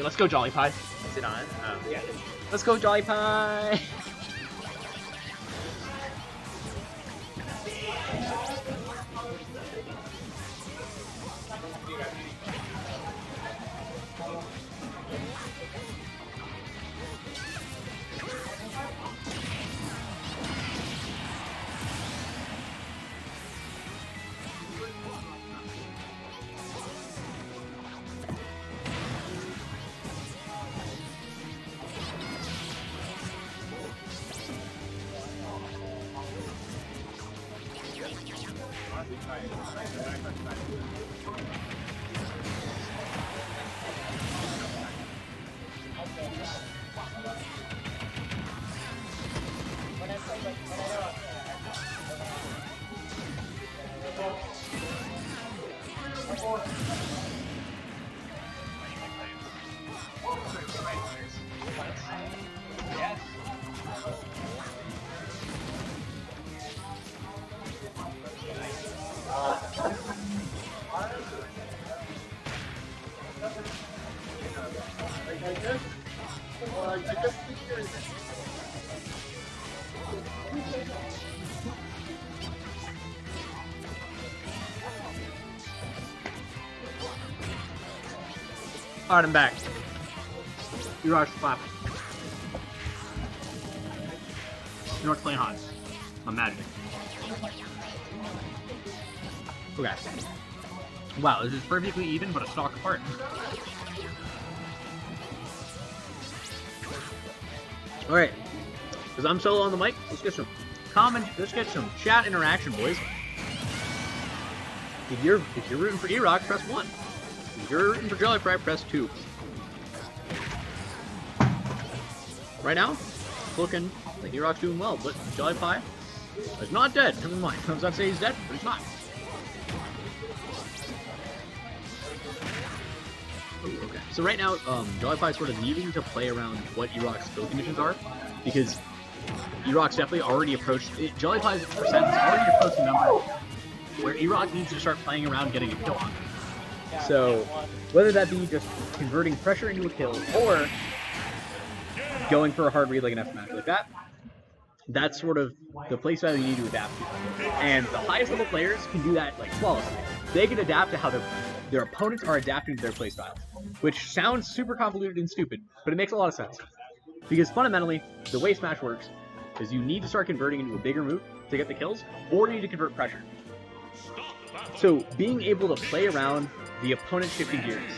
Okay, let's go, Jollypie. Is it on? Yeah. Let's go, Jollypie. Alright, I'm back. Eroc's clapping. Eroc's playing hot. I'm magic. Okay. Wow, this is perfectly even, but a stock apart. Alright. Because I'm solo on the mic, let's get some let's get some chat interaction, boys. If you're rooting for Eroc, press 1. If you're rooting for Jollypie, press 2. Right now, it's looking like Eroc's doing well, but Jollypie is not dead. Never mind. I was about to say he's dead, but he's not. Ooh, okay. So right now, Jollypie is sort of needing to play around what Eroc's skill conditions are, because Eroc's definitely already approached it. Jollypie's percent has already approached the number where Eroc needs to start playing around getting a kill on. So whether that be just converting pressure into a kill or going for a hard read like an F match like that, that's sort of the playstyle you need to adapt to. And the highest level players can do that like flawlessly. They can adapt to how their opponents are adapting to their playstyle, which sounds super convoluted and stupid, but it makes a lot of sense. Because fundamentally, the way Smash works is you need to start converting into a bigger move to get the kills, or you need to convert pressure. So being able to play around the opponent shifting gears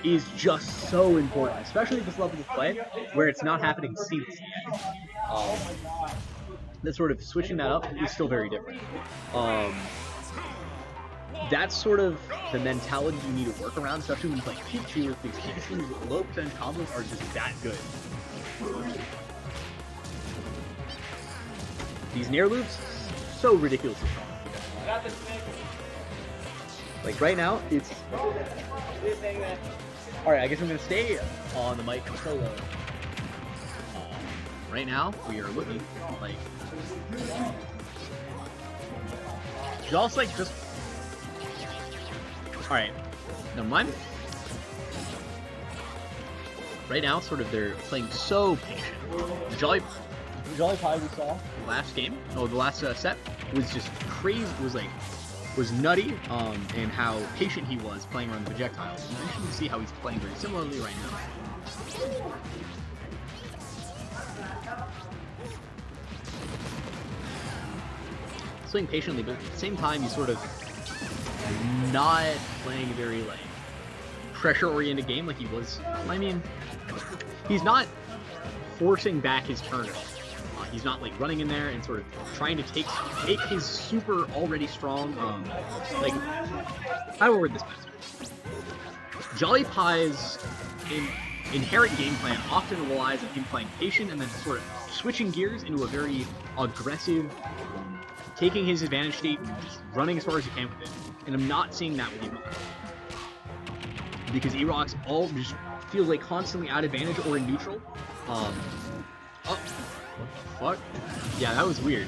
is just so important, especially at this level of play, where it's not happening seamlessly. That sort of switching that up is still very different. That's sort of the mentality you need to work around, especially when you play Pikachu, because Pikachu's low percentage combos are just that good. These Nair loops, so ridiculously strong. Like right now, it's... Alright, I guess I'm going to stay on the mic solo. Right now, we are looking like... Just like, just... Alright, never mind. Right now, sort of, they're playing so patient. Jollypie we saw last game, the last set, was just crazy, was nutty, and how patient he was playing around the projectiles. And you can see how he's playing very similarly right now. Swing patiently, but at the same time, he's sort of not playing very, like, pressure-oriented game like he was. I mean, he's not forcing back his turn. He's not like running in there and sort of trying to make his super already strong. Like, how do I word this best? Jollypie's inherent game plan often relies on him playing patient and then sort of switching gears into a very aggressive, taking his advantage state and just running as far as you can with it. And I'm not seeing that with Eroc. Because Eroc's all just feels like constantly out of advantage or in neutral. Oh, what the fuck? Yeah, that was weird.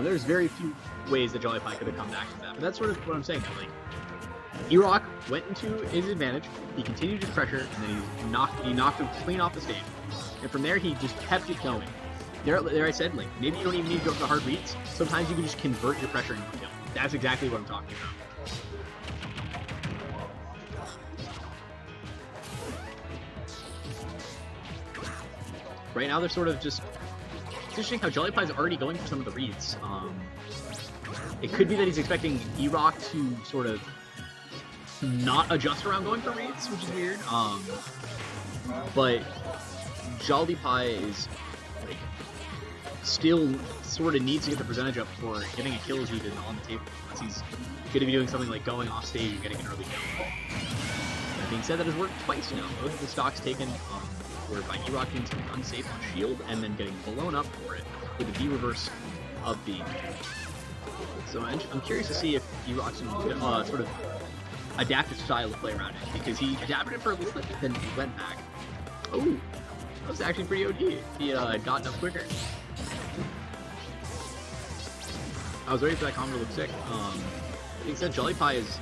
There's very few ways that Jollypie could have come back from that. But that's sort of what I'm saying. Like, Eroc went into his advantage, he continued his pressure, and then he knocked him clean off the stage. And from there, he just kept it going. There I said, like, maybe you don't even need to go for the hard reads. Sometimes you can just convert your pressure into a kill. That's exactly what I'm talking about. Right now, they're sort of just... It's interesting how Jollypie's already going for some of the reads. It could be that he's expecting Eroc to sort of not adjust around going for reads, which is weird. But Jollypie is like still sort of needs to get the percentage up for getting a kill even on the table. Unless he's going to be doing something like going off stage and getting an early kill. That being said, that has worked twice now. Both of the stocks taken were by Eroc doing something unsafe on shield and then getting blown up for it with a V reverse of the. So I'm curious to see if Eroc's sort of adapt his style to play around it, because he adapted it for a little bit, then he went back. Oh, that was actually pretty OD. He had gotten up quicker. I was ready for that combo to look sick. Like I said, Jollypie is,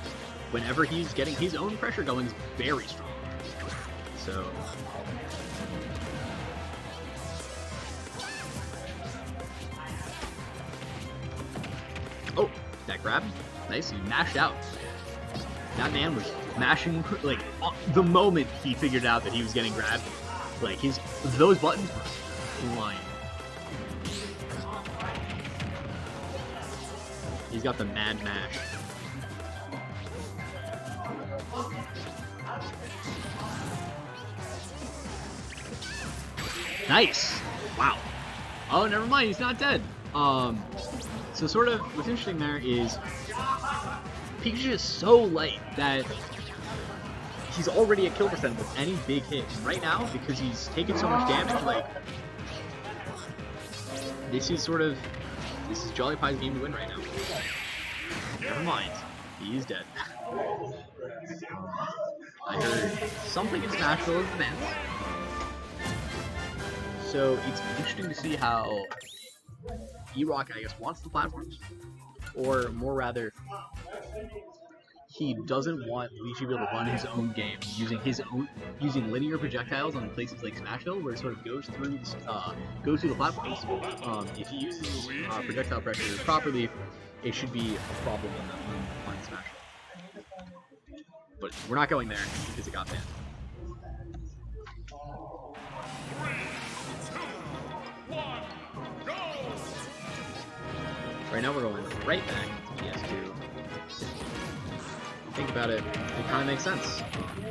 whenever he's getting his own pressure going, is very strong. So... Oh, that grab? Nice, he mashed out. That man was mashing, like, the moment he figured out that he was getting grabbed, like, those buttons were flying. He's got the mad mash. Nice! Wow. Oh, never mind, he's not dead. So sort of, what's interesting there is Pikachu is so light that he's already at kill percent with any big hit. And right now, because he's taken so much damage, like, this is Jollypie's game to win right now. Never mind, he is dead. I heard something in Smash Bros. Events. So it's interesting to see how Eroc, I guess, wants the platforms, or more rather, he doesn't want Luigi to be able to run his own game using linear projectiles on places like Smashville, where it sort of goes through the platforms. If he uses projectile pressure properly, it should be a problem on Smashville. But we're not going there because it got banned. Right now we're going right back to PS2. Think about it, it kind of makes sense.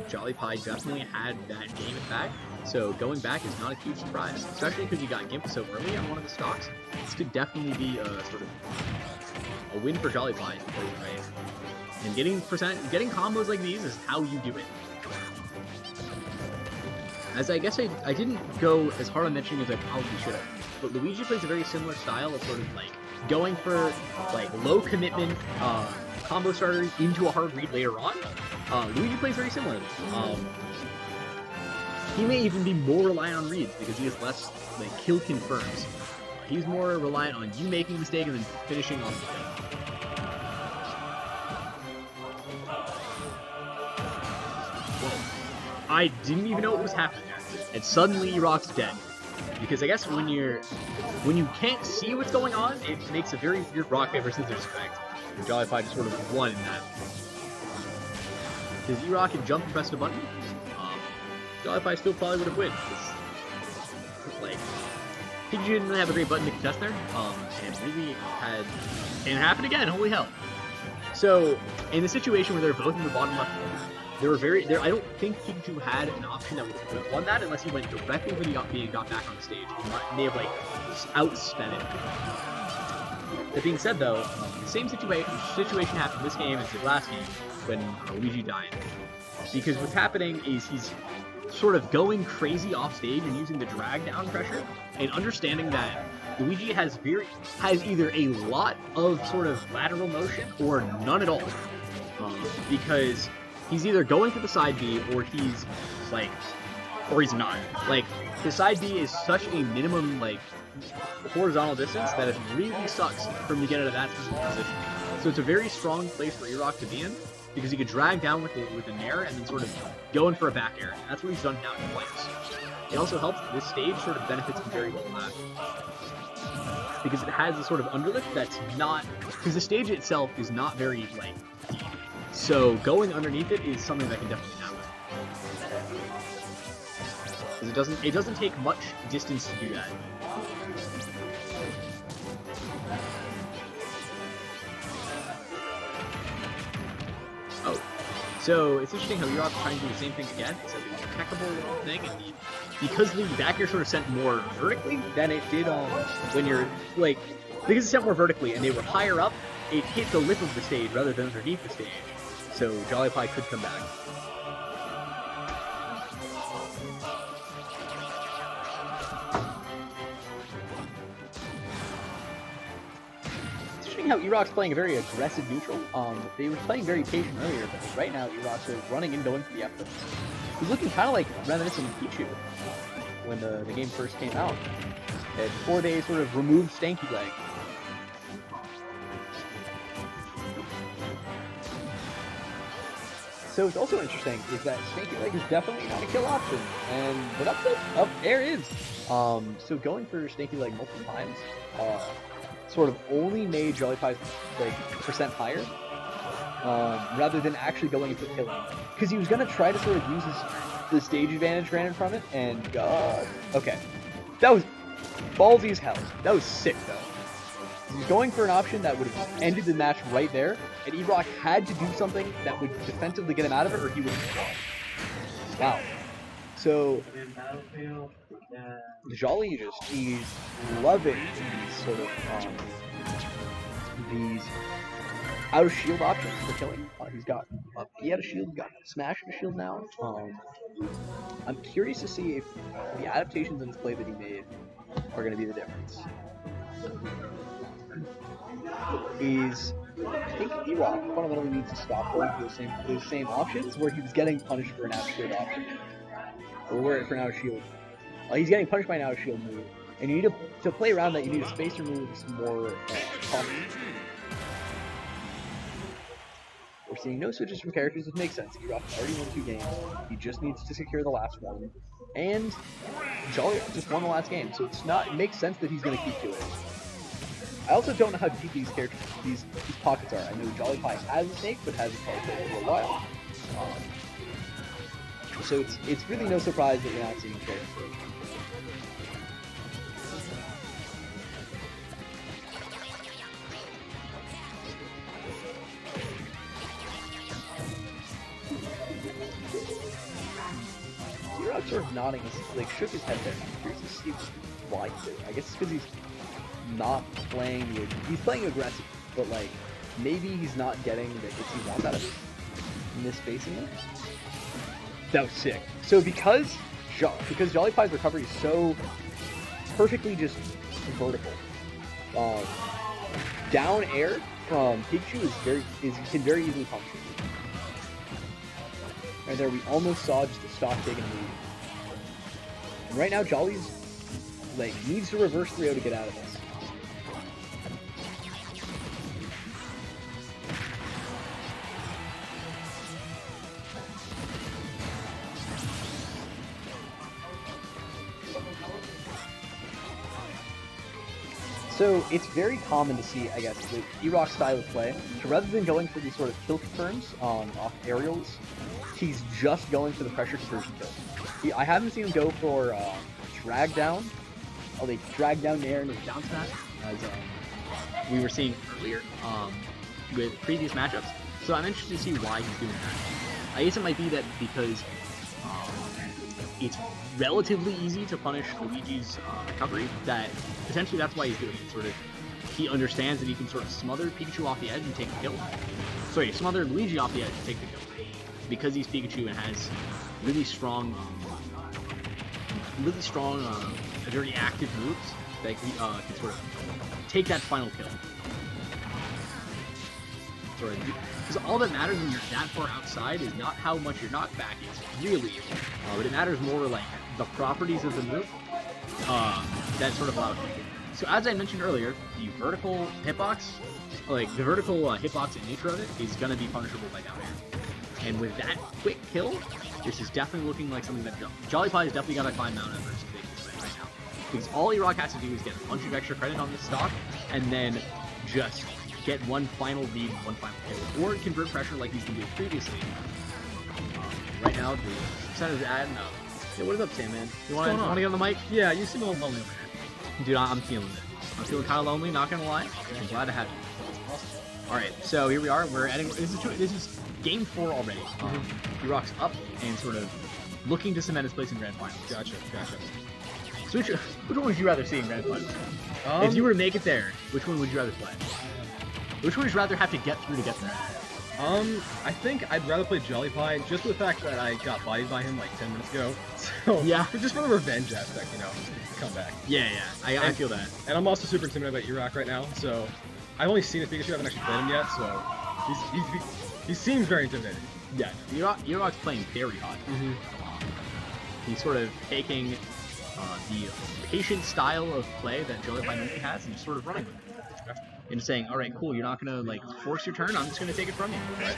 Jollypie definitely had that game back, so going back is not a huge surprise, especially because you got Gimp so early on one of the stocks. This could definitely be a sort of a win for Jollypie, right? And getting combos like these is how you do it. As I guess I didn't go as hard on mentioning as I probably should have, but Luigi plays a very similar style of sort of like going for like low commitment combo starters into a hard read later on. Luigi plays very similarly. He may even be more reliant on reads because he has less like kill confirms. He's more reliant on you making a mistake and then finishing on the kill. Whoa. I didn't even know what was happening there. And suddenly Eroc's dead. Because I guess when you can't see what's going on, it makes a very weird rock paper scissors effect. And Jollypie just sort of won in that. Because Eroc had jumped and pressed a button, Jollypie still probably would have won. Like, Pikachu didn't really have a great button to contest there, and really had, and it happened again, holy hell. So, in the situation where they're both in the bottom left corner, there were very there. I don't think Pikachu had an option that would have won that unless he went directly when he got back on the stage. He may have like outsped it. That being said, though, the same situation happened this game as the last game when Luigi died. Because what's happening is he's sort of going crazy off stage and using the drag down pressure, and understanding that Luigi has either a lot of sort of lateral motion or none at all. Because he's either going for the side B or he's not. Like, the side B is such a minimum like horizontal distance that it really sucks for him to get out of that specific position. So it's a very strong place for Eroc to be in, because he could drag down with an air and then sort of go in for a back air. And that's what he's done now in players. It also helps that this stage sort of benefits him very well from that, because it has a sort of underlift that's not, because the stage itself is not very like deep. So going underneath it is something that can definitely happen. Because it doesn't take much distance to do that. Oh, so it's interesting how Eroc is trying to do the same thing again, except it's a technical thing, and because the back air sort of sent more vertically than it did when you're like, because it sent more vertically and they were higher up, it hit the lip of the stage rather than underneath the stage. So Jollypie could come back. It's interesting how Eroc's playing a very aggressive neutral. They were playing very patient earlier, but right now Eroc's running and going for the F. He's looking kind of like reminiscent of Pikachu when the game first came out. And before they sort of removed Stanky Leg. So what's also interesting is that Stanky Leg is definitely not a kill option, but up air is. So going for Stanky Leg multiple times, sort of only made Jollypie's like percent higher, rather than actually going into killing. Because he was gonna try to sort of use the stage advantage granted from it, and okay, that was ballsy as hell. That was sick though. He's going for an option that would have ended the match right there, and Eroc had to do something that would defensively get him out of it, or he would have gone. Wow. So, Jolly he's loving these sort of, these out of shield options for killing. He's got he had a shield, he's got smash and a shield now. I'm curious to see if the adaptations in his play that he made are going to be the difference. I think Eroc fundamentally needs to stop going for those same options where he was getting punished for an out of shield option. Or for an out of shield. He's getting punished by an out of shield move. And you need to play around that, you need to space your moves more commonly. We're seeing no switches from characters, which makes sense. Eroc already won 2 games. He just needs to secure the last one. And Jolly just won the last game, so it makes sense that he's going to keep doing it. I also don't know how deep these pockets are. I know Jollypie has a snake, but hasn't played it for a while. So it's really no surprise that you're not seeing characters. Eroc's sort of nodding, like shook his head there. I'm curious to see why he did it. I guess it's because he's not playing. He's playing aggressive, but like maybe he's not getting the hits he wants out of it. Misspacing it. That was sick. So because Jollypie's recovery is so perfectly just vertical, down air from Pikachu can very easily punish it. Right there, we almost saw just a stock taking a move. And right now, Jolly's like needs to reverse 3-0 to get out of this. So it's very common to see, I guess, with Eroc's style of play, so rather than going for these sort of kill confirms off aerials, he's just going for the pressure conversion kill. I haven't seen him go for drag down, they drag down the air into the down smash, as we were seeing earlier with previous matchups. So I'm interested to see why he's doing that. I guess it might be that because it's relatively easy to punish Luigi's recovery, that potentially that's why he's doing it. Sort of, he understands that he can sort of smother Pikachu off the edge and take the kill. Sorry, smother Luigi off the edge and take the kill. Because he's Pikachu and has really strong, very active moves that can sort of take that final kill. Sorry, because all that matters when you're that far outside is not how much your knockback is, really, but it matters more like the properties of the move that sort of allows you. So as I mentioned earlier, the vertical hitbox, hitbox and nature of it is going to be punishable by down air. And with that quick kill, this is definitely looking like something that Jollypie has definitely got to climb Mount Everest to take this win right now. Because all Eroc has to do is get a bunch of extra credit on this stock, and then just get one final lead, one final kill, or convert pressure like he's been doing previously. Right now, the percentage ad, no. Yeah, what is up, Sam, man? You want to get on the mic? Yeah, you seem a little lonely over here. Dude, I'm feeling it. I'm feeling kind of lonely, not gonna lie. I'm glad to have you. Awesome. Alright, so here we are. We're adding. This is game 4 already. Eroc's up and sort of looking to cement his place in Grand Finals. Gotcha. So which one would you rather see in Grand Finals? If you were to make it there, which one would you rather play? Which one would you rather have to get through to get there? I think I'd rather play Jollypie, just for the fact that I got bodied by him like 10 minutes ago. So yeah, just for the revenge aspect, you know, come back. Yeah, I feel that. And I'm also super intimidated by Eroc right now, so I've only seen his Pikachu, I haven't actually played him yet, so he seems very intimidating. Yeah, Eroc's playing very hot. He's sort of taking the patient style of play that Jollypie normally has and just sort of running with it. And saying, all right, cool, you're not gonna like force your turn. I'm just gonna take it from you. Right?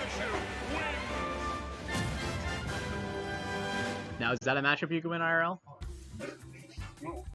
Now, is that a matchup you can win IRL?